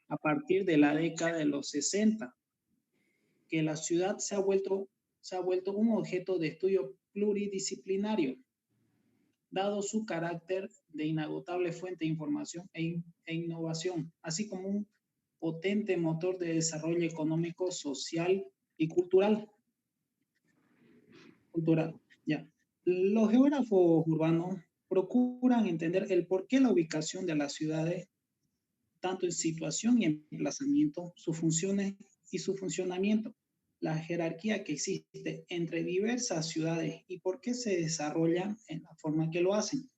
a partir de la década de los 60, que la ciudad se ha vuelto un objeto de estudio pluridisciplinario, dado su carácter de inagotable fuente de información e innovación, así como un potente motor de desarrollo económico, social y cultural. Ya. Los geógrafos urbanos procuran entender el porqué la ubicación de las ciudades, tanto en situación y emplazamiento, sus funciones y su funcionamiento, la jerarquía que existe entre diversas ciudades y por qué se desarrollan en la forma que lo hacen.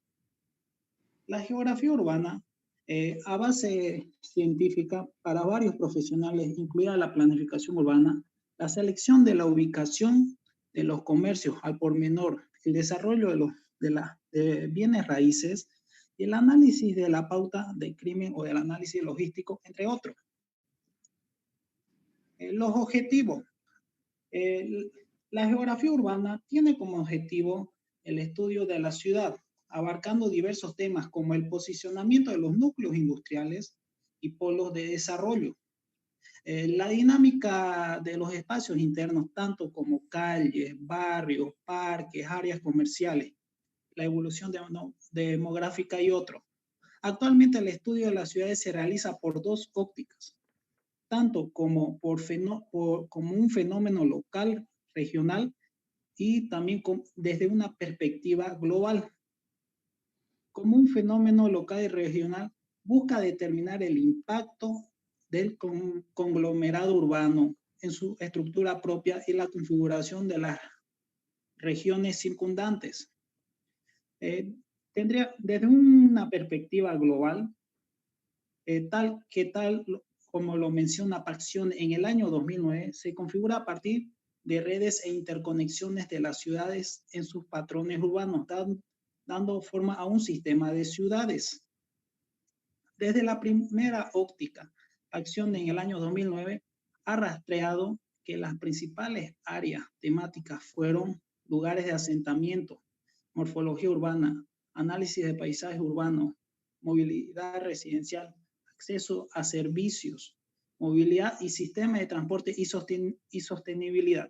La geografía urbana, a base científica para varios profesionales, incluida la planificación urbana, la selección de la ubicación de los comercios al por menor, el desarrollo de bienes raíces y el análisis de la pauta de crimen o del análisis logístico, entre otros. Los objetivos. Eh, la geografía urbana tiene como objetivo el estudio de la ciudad, abarcando diversos temas como el posicionamiento de los núcleos industriales y polos de desarrollo, la dinámica de los espacios internos, tanto como calles, barrios, parques, áreas comerciales, la evolución demográfica y otros. Actualmente el estudio de las ciudades se realiza por dos ópticas, tanto como un fenómeno local, regional, y también desde una perspectiva global. Como un fenómeno local y regional, busca determinar el impacto del conglomerado urbano en su estructura propia y la configuración de las regiones circundantes. Tendría desde una perspectiva global, tal como lo menciona Paxión en el año 2009, se configura a partir de redes e interconexiones de las ciudades en sus patrones urbanos, dando forma a un sistema de ciudades. Desde la primera óptica, Paxión en el año 2009 ha rastreado que las principales áreas temáticas fueron lugares de asentamiento, morfología urbana, análisis de paisajes urbanos, movilidad residencial, acceso a servicios, movilidad y sistema de transporte y sostenibilidad.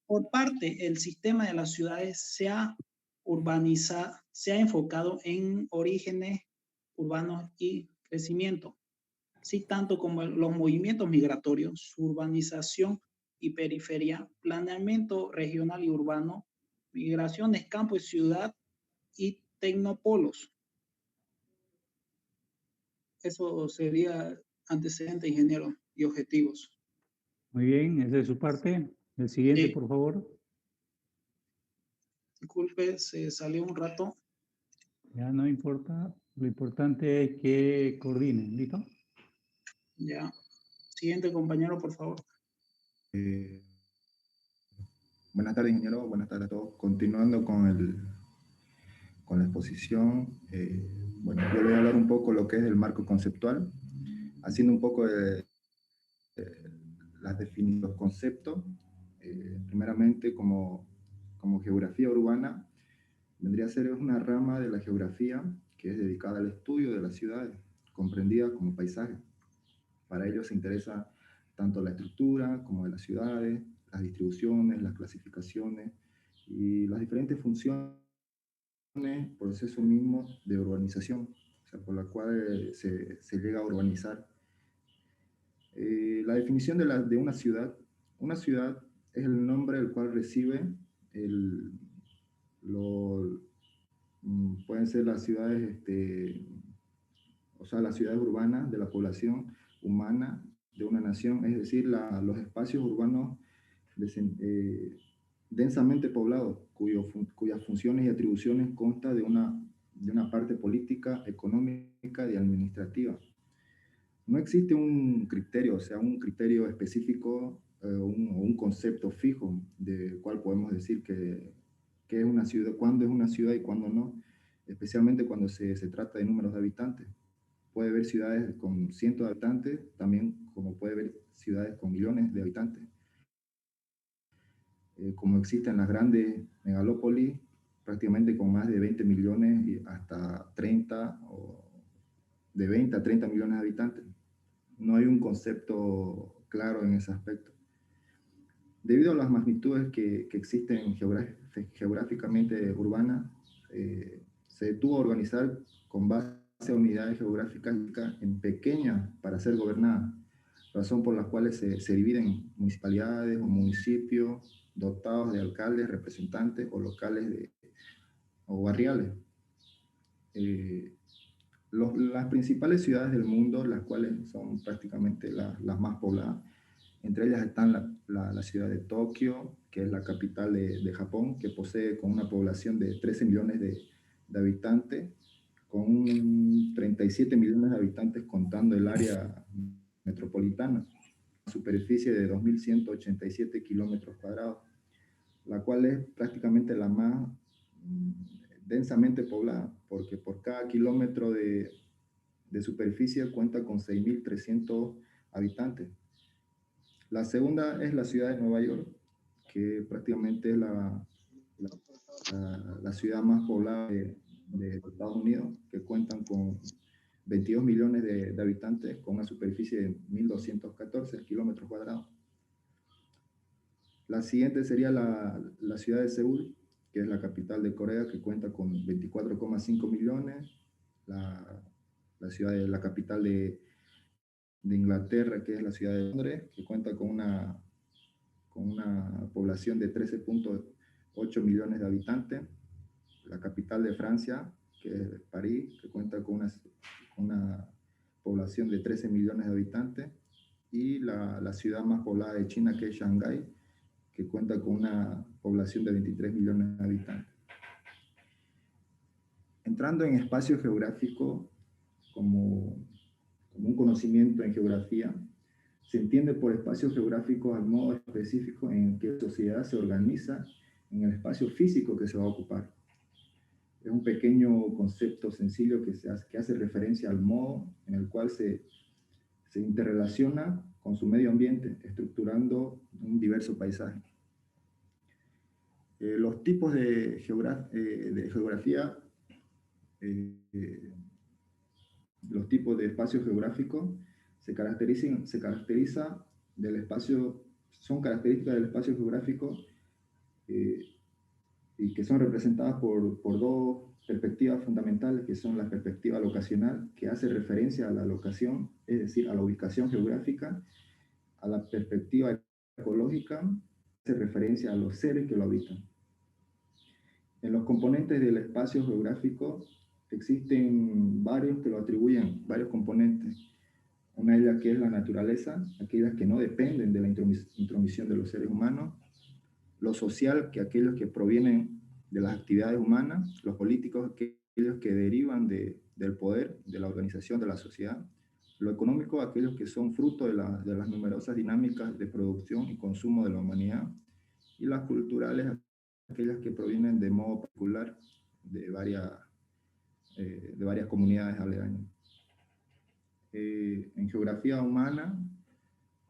Por parte, el sistema de las ciudades se ha enfocado en orígenes urbanos y crecimiento, sí, tanto como los movimientos migratorios, su urbanización y periferia, planeamiento regional y urbano, migraciones, campo y ciudad y tecnopolos. Eso sería antecedente, ingeniero, y objetivos. Muy bien, esa es su parte. El siguiente, Sí, por favor. disculpe, se salió un rato. Ya no importa, lo importante es que coordinen, ¿listo? Ya. Siguiente compañero, por favor. Buenas tardes, ingeniero. Buenas tardes a todos. Continuando con la exposición, bueno, yo le voy a hablar un poco lo que es el marco conceptual, haciendo un poco de las definiciones, los conceptos. Primeramente, como geografía urbana, vendría a ser una rama de la geografía que es dedicada al estudio de las ciudades, comprendida como paisaje. Para ello se interesa tanto la estructura como de las ciudades, las distribuciones, las clasificaciones y las diferentes funciones, proceso mismo de urbanización, o sea, por la cual se llega a urbanizar. La definición de una ciudad es el nombre el cual recibe lo, pueden ser las ciudades, o sea, las ciudades urbanas de la población humana de una nación, es decir, los espacios urbanos densamente poblados, cuyas funciones y atribuciones constan de una parte política, económica y administrativa. No existe un criterio, o sea, un criterio específico o un concepto fijo de cuál podemos decir que es una ciudad, cuándo es una ciudad y cuándo no, especialmente cuando se trata de números de habitantes. Puede haber ciudades con cientos de habitantes, también como puede haber ciudades con millones de habitantes. Como existen las grandes megalópolis, prácticamente con más de 20 millones y hasta 30, o de 20 a 30 millones de habitantes. no hay un concepto claro en ese aspecto. Debido a las magnitudes que existen geográficamente urbanas, se tuvo que organizar con base a unidades geográficas en pequeñas para ser gobernadas, razón por la cual se dividen municipalidades o municipios dotados de alcaldes, representantes o locales o barriales. Las principales ciudades del mundo, las cuales son prácticamente las más pobladas, entre ellas están la ciudad de Tokio, que es la capital de Japón, que posee con una población de 13 millones de habitantes, con 37 millones de habitantes contando el área metropolitana, una superficie de 2.187 kilómetros cuadrados, la cual es prácticamente la más densamente poblada, porque por cada kilómetro de superficie cuenta con 6.300 habitantes. La segunda es la ciudad de Nueva York, que prácticamente es la ciudad más poblada de Estados Unidos, que cuentan con 22 millones de habitantes, con una superficie de 1.214 kilómetros cuadrados. La siguiente sería la ciudad de Seúl, que es la capital de Corea, que cuenta con 24,5 millones. La capital de Inglaterra, que es la ciudad de Londres, que cuenta con una población de 13,8 millones de habitantes. La capital de Francia, que es París, que cuenta con una población de 13 millones de habitantes. Y la ciudad más poblada de China, que es Shanghái, que cuenta con una población de 23 millones de habitantes. Entrando en espacio geográfico como un conocimiento en geografía, se entiende por espacio geográfico al modo específico en que la sociedad se organiza en el espacio físico que se va a ocupar. Es un pequeño concepto sencillo que hace referencia al modo en el cual se interrelaciona con su medio ambiente, estructurando un diverso paisaje. Los tipos de geografía, los tipos de espacio geográfico son características del espacio geográfico y que son representadas por dos perspectivas fundamentales, que son la perspectiva locacional, que hace referencia a la locación, es decir, a la ubicación geográfica, a la perspectiva ecológica, hace referencia a los seres que lo habitan. En los componentes del espacio geográfico existen varios que lo atribuyen, varios componentes. Una de ellas que es la naturaleza, aquellas que no dependen de la intromisión de los seres humanos. Lo social, que aquellos que provienen de las actividades humanas. Los políticos, aquellos que derivan del poder, de la organización de la sociedad. Lo económico, aquellos que son fruto de las numerosas dinámicas de producción y consumo de la humanidad. Y las culturales, aquellas que provienen de modo particular de varias comunidades aledañas. En geografía humana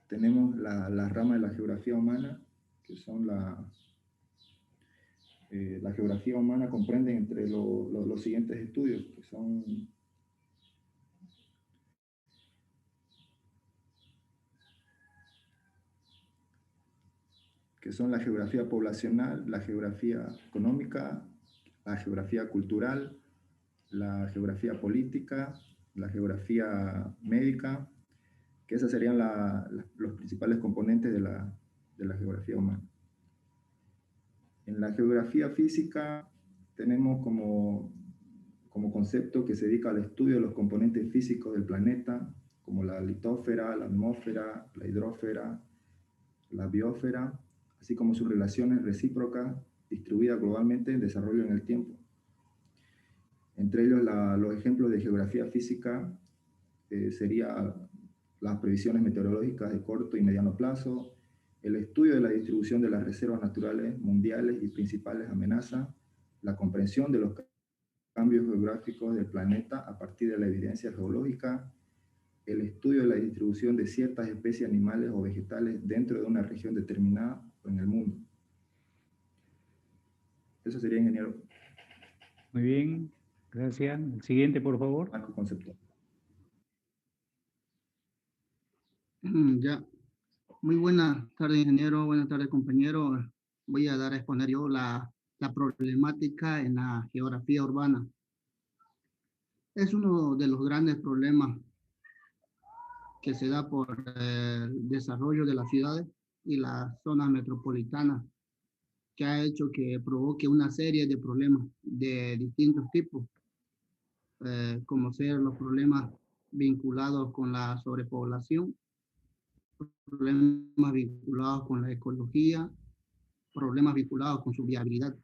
tenemos la rama de la geografía humana, que son la geografía humana comprende entre los siguientes estudios, que son la geografía poblacional, la geografía económica, la geografía cultural, la geografía política, la geografía médica, que esas serían los principales componentes de la geografía humana. En la geografía física tenemos como concepto que se dedica al estudio de los componentes físicos del planeta, como la litósfera, la atmósfera, la hidrósfera, la biosfera, así como sus relaciones recíprocas distribuidas globalmente en desarrollo en el tiempo. Entre ellos, los ejemplos de geografía física serían las previsiones meteorológicas de corto y mediano plazo, el estudio de la distribución de las reservas naturales mundiales y principales amenazas, la comprensión de los cambios geográficos del planeta a partir de la evidencia geológica, el estudio de la distribución de ciertas especies animales o vegetales dentro de una región determinada o en el mundo. Eso sería, ingeniero. Muy bien, gracias. El siguiente, por favor. Marco conceptual. Ya. Muy buenas tardes, ingeniero. Buenas tardes, compañero. Voy a dar a exponer yo la problemática en la geografía urbana. Es uno de los grandes problemas que se da por el desarrollo de las ciudades y las zonas metropolitanas, que ha hecho que provoque una serie de problemas de distintos tipos, como ser los problemas vinculados con la sobrepoblación, problemas vinculados con la ecología, problemas vinculados con su viabilidad.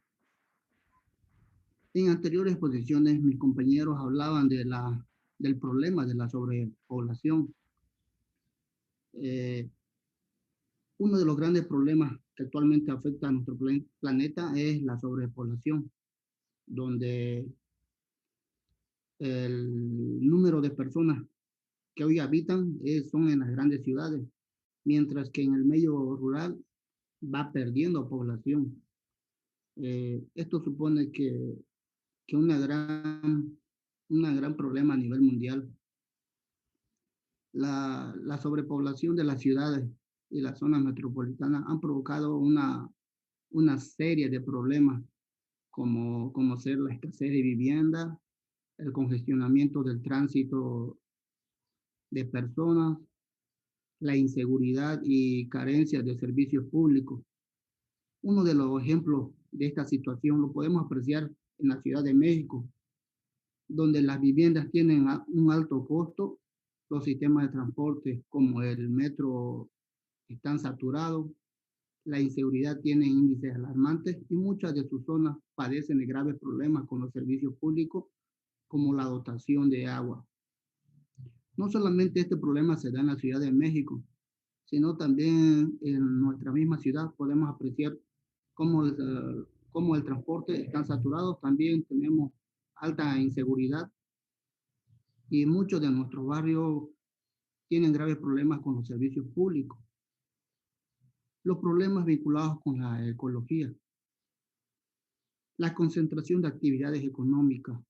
En anteriores exposiciones, mis compañeros hablaban del problema de la sobrepoblación. Uno de los grandes problemas que actualmente afecta a nuestro planeta es la sobrepoblación, donde el número de personas que hoy habitan son en las grandes ciudades, mientras que en el medio rural va perdiendo población. Esto supone que una gran problema a nivel mundial. La sobrepoblación de las ciudades y las zonas metropolitanas han provocado una serie de problemas, como ser la escasez de vivienda, el congestionamiento del tránsito de personas, la inseguridad y carencia de servicios públicos. Uno de los ejemplos de esta situación lo podemos apreciar en la Ciudad de México, donde las viviendas tienen un alto costo, los sistemas de transporte como el metro están saturados, la inseguridad tiene índices alarmantes y muchas de sus zonas padecen de graves problemas con los servicios públicos como la dotación de agua. No solamente este problema se da en la Ciudad de México, sino también en nuestra misma ciudad podemos apreciar cómo el transporte está saturado, también tenemos alta inseguridad y muchos de nuestros barrios tienen graves problemas con los servicios públicos. Los problemas vinculados con la ecología, la concentración de actividades económicas,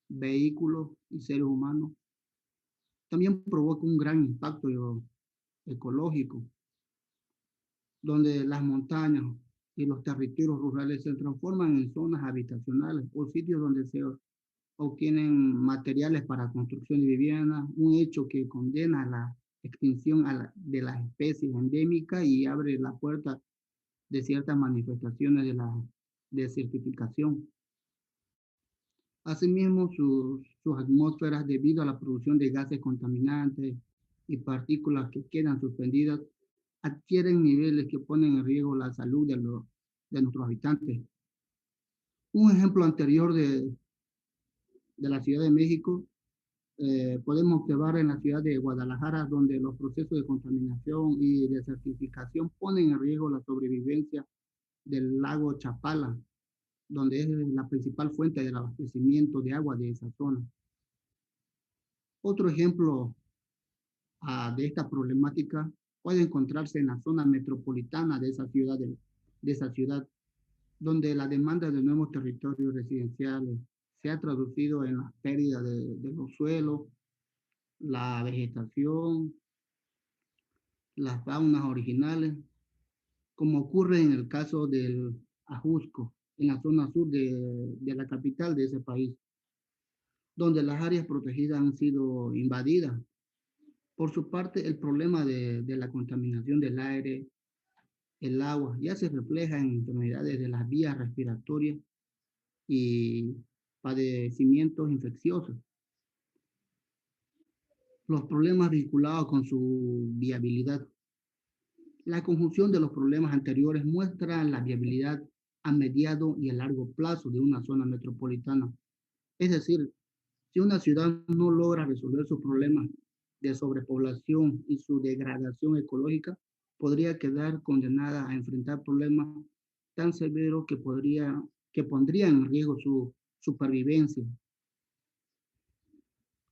vehículos y seres humanos, también provoca un gran impacto ecológico, donde las montañas y los territorios rurales se transforman en zonas habitacionales o sitios donde se obtienen materiales para construcción de viviendas, un hecho que condena a la extinción de las especies endémicas y abre la puerta de ciertas manifestaciones de la desertificación. Asimismo, sus atmósferas, debido a la producción de gases contaminantes y partículas que quedan suspendidas, adquieren niveles que ponen en riesgo la salud de nuestros habitantes. Un ejemplo anterior de la Ciudad de México podemos observar en la ciudad de Guadalajara, donde los procesos de contaminación y desertificación ponen en riesgo la sobrevivencia del lago Chapala, donde es la principal fuente del abastecimiento de agua de esa zona. Otro ejemplo de esta problemática puede encontrarse en la zona metropolitana de esa ciudad, donde la demanda de nuevos territorios residenciales se ha traducido en la pérdida de los suelos, la vegetación, las faunas originales, como ocurre en el caso del Ajusco, en la zona sur de la capital de ese país, donde las áreas protegidas han sido invadidas. Por su parte, el problema de la contaminación del aire, el agua, ya se refleja en enfermedades de las vías respiratorias y padecimientos infecciosos. Los problemas vinculados con su viabilidad. La conjunción de los problemas anteriores muestra la viabilidad a mediano y a largo plazo de una zona metropolitana. Es decir, si una ciudad no logra resolver sus problemas de sobrepoblación y su degradación ecológica, podría quedar condenada a enfrentar problemas tan severos que pondrían en riesgo su supervivencia.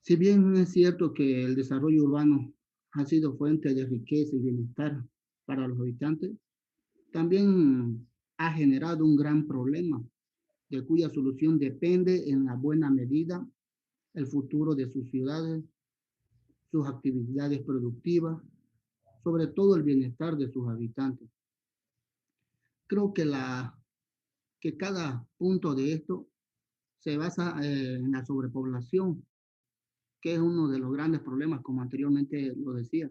Si bien es cierto que el desarrollo urbano ha sido fuente de riqueza y bienestar para los habitantes, también ha generado un gran problema, de cuya solución depende en la buena medida el futuro de sus ciudades, sus actividades productivas sobre todo el bienestar de sus habitantes. Creo que cada punto de esto se basa en la sobrepoblación, que es uno de los grandes problemas, como anteriormente lo decía.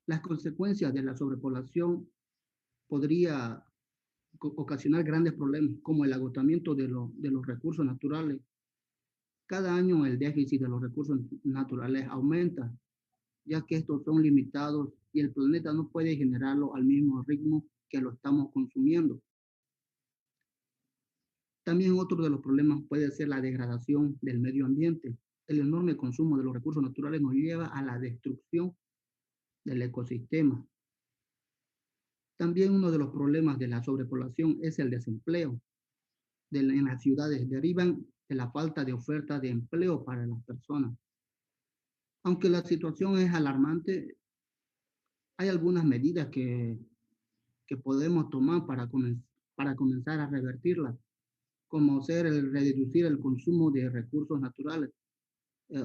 Las consecuencias de la sobrepoblación podría ocasionar grandes problemas, como el agotamiento de los recursos naturales. Cada año el déficit de los recursos naturales aumenta, ya que estos son limitados y el planeta no puede generarlo al mismo ritmo que lo estamos consumiendo. También otro de los problemas puede ser la degradación del medio ambiente. El enorme consumo de los recursos naturales nos lleva a la destrucción del ecosistema. También uno de los problemas de la sobrepoblación es el desempleo. En las ciudades derivan de la falta de oferta de empleo para las personas. Aunque la situación es alarmante, hay algunas medidas que podemos tomar para comenzar a revertirla, como ser reducir el consumo de recursos naturales.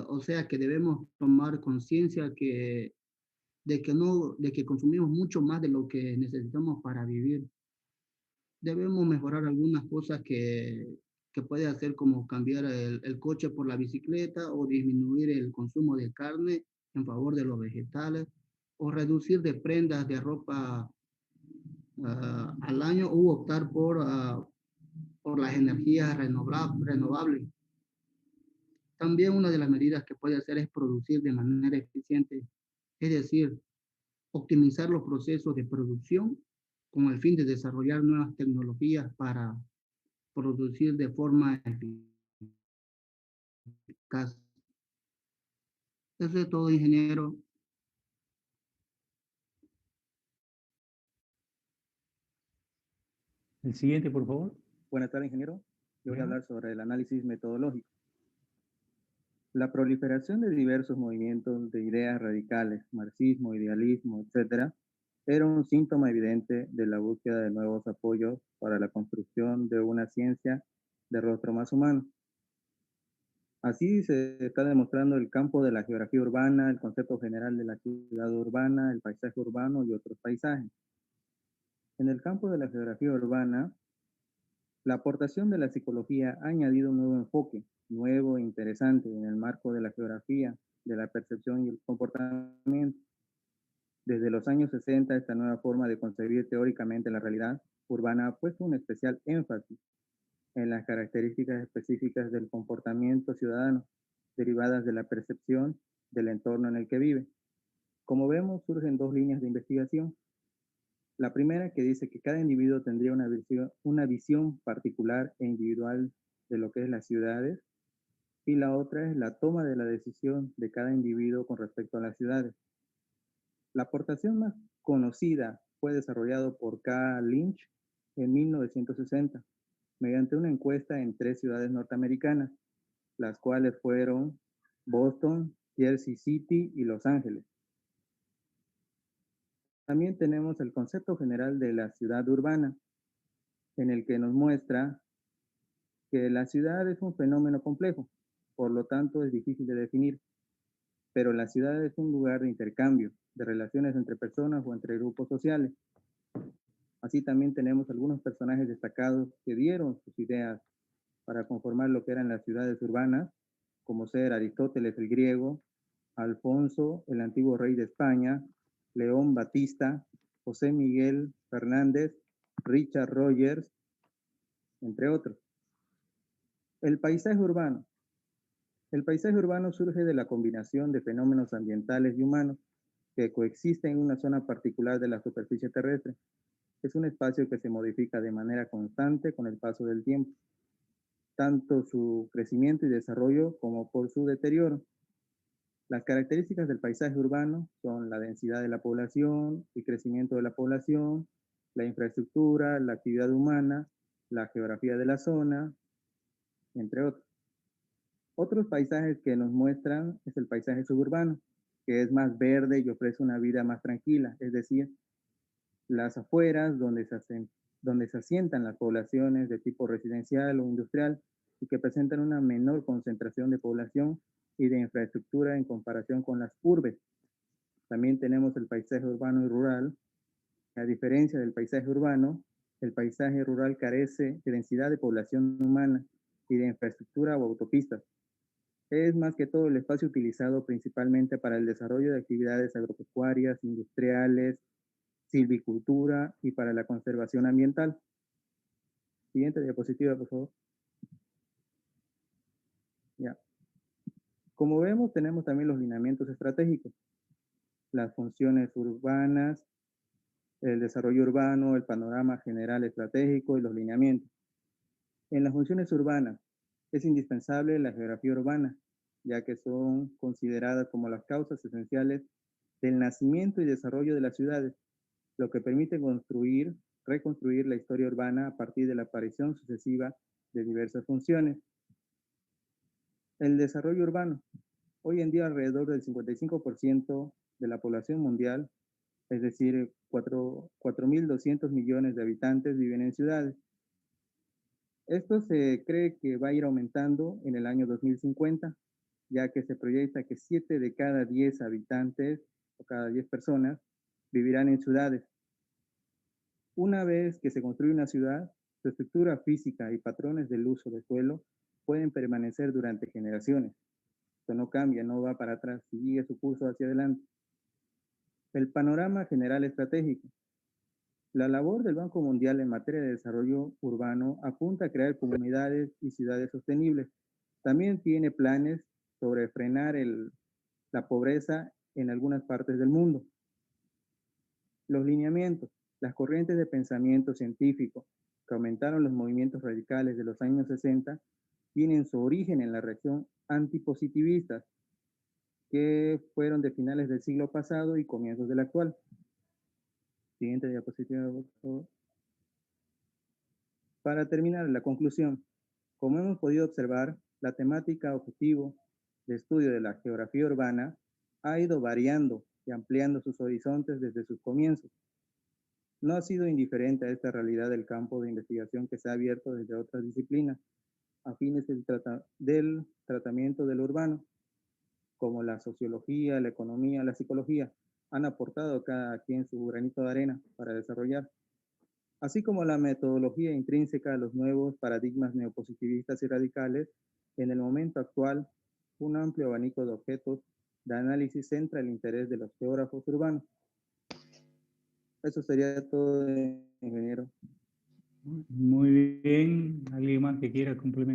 O sea que debemos tomar conciencia de que consumimos mucho más de lo que necesitamos para vivir. Debemos mejorar algunas cosas que puede hacer, como cambiar el coche por la bicicleta, o disminuir el consumo de carne en favor de los vegetales, o reducir de prendas de ropa al año, u optar por las energías renovables. También una de las medidas que puede hacer es producir de manera eficiente, es decir, optimizar los procesos de producción con el fin de desarrollar nuevas tecnologías para producir de forma eficaz. Eso es todo, ingeniero. El siguiente, por favor. Buenas tardes, ingeniero. Yo voy a Ya. hablar sobre el análisis metodológico. La proliferación de diversos movimientos de ideas radicales, marxismo, idealismo, etcétera, era un síntoma evidente de la búsqueda de nuevos apoyos para la construcción de una ciencia de rostro más humano. Así se está demostrando el campo de la geografía urbana, el concepto general de la ciudad urbana, el paisaje urbano y otros paisajes. En el campo de la geografía urbana, la aportación de la psicología ha añadido un nuevo enfoque, nuevo e interesante en el marco de la geografía, de la percepción y el comportamiento. Desde los años 60, esta nueva forma de concebir teóricamente la realidad urbana ha puesto un especial énfasis en las características específicas del comportamiento ciudadano, derivadas de la percepción del entorno en el que vive. Como vemos, surgen dos líneas de investigación. La primera, que dice que cada individuo tendría una visión particular e individual de lo que es las ciudades, y la otra es la toma de la decisión de cada individuo con respecto a las ciudades. La aportación más conocida fue desarrollado por K. Lynch en 1960, mediante una encuesta en 3 ciudades norteamericanas, las cuales fueron Boston, Jersey City y Los Ángeles. También tenemos el concepto general de la ciudad urbana, en el que nos muestra que la ciudad es un fenómeno complejo, por lo tanto es difícil de definir, pero la ciudad es un lugar de intercambio, de relaciones entre personas o entre grupos sociales. Así también tenemos algunos personajes destacados que dieron sus ideas para conformar lo que eran las ciudades urbanas, como ser Aristóteles el griego, Alfonso el antiguo rey de España, León Batista, José Miguel Fernández, Richard Rogers, entre otros. El paisaje urbano. El paisaje urbano surge de la combinación de fenómenos ambientales y humanos que coexisten en una zona particular de la superficie terrestre. Es un espacio que se modifica de manera constante con el paso del tiempo, tanto su crecimiento y desarrollo como por su deterioro. Las características del paisaje urbano son la densidad de la población, el crecimiento de la población, la infraestructura, la actividad humana, la geografía de la zona, entre otros. Otros paisajes que nos muestran es el paisaje suburbano, que es más verde y ofrece una vida más tranquila, es decir, las afueras donde se asientan las poblaciones de tipo residencial o industrial y que presentan una menor concentración de población y de infraestructura en comparación con las urbes. También tenemos el paisaje urbano y rural. A diferencia del paisaje urbano, el paisaje rural carece de densidad de población humana y de infraestructura o autopistas. Es más que todo el espacio utilizado principalmente para el desarrollo de actividades agropecuarias, industriales, silvicultura y para la conservación ambiental. Siguiente diapositiva, por favor. Ya. Como vemos, tenemos también los lineamientos estratégicos, las funciones urbanas, el desarrollo urbano, el panorama general estratégico y los lineamientos. En las funciones urbanas es indispensable la geografía urbana, ya que son consideradas como las causas esenciales del nacimiento y desarrollo de las ciudades, lo que permite reconstruir la historia urbana a partir de la aparición sucesiva de diversas funciones. El desarrollo urbano. Hoy en día alrededor del 55% de la población mundial, es decir, 4.200 millones de habitantes viven en ciudades. Esto se cree que va a ir aumentando en el año 2050, ya que se proyecta que 7 de cada 10 habitantes o cada 10 personas vivirán en ciudades. Una vez que se construye una ciudad, su estructura física y patrones del uso del suelo pueden permanecer durante generaciones. Esto no cambia, no va para atrás, sigue su curso hacia adelante. El panorama general estratégico. La labor del Banco Mundial en materia de desarrollo urbano apunta a crear comunidades y ciudades sostenibles. También tiene planes sobre frenar la pobreza en algunas partes del mundo. Los lineamientos. Las corrientes de pensamiento científico que aumentaron los movimientos radicales de los años 60 tienen su origen en la reacción antipositivista, que fueron de finales del siglo pasado y comienzos del actual. Siguiente diapositiva, por favor. Para terminar, la conclusión. Como hemos podido observar, la temática objetivo de estudio de la geografía urbana ha ido variando y ampliando sus horizontes desde sus comienzos. No ha sido indiferente a esta realidad del campo de investigación que se ha abierto desde otras disciplinas, a fines del tratamiento del urbano, como la sociología, la economía, la psicología, han aportado cada quien su granito de arena para desarrollar, así como la metodología intrínseca a los nuevos paradigmas neopositivistas y radicales. En el momento actual, un amplio abanico de objetos de análisis centra el interés de los geógrafos urbanos. Eso sería todo, ingeniero. Muy bien. ¿Alguien más que quiera complementar?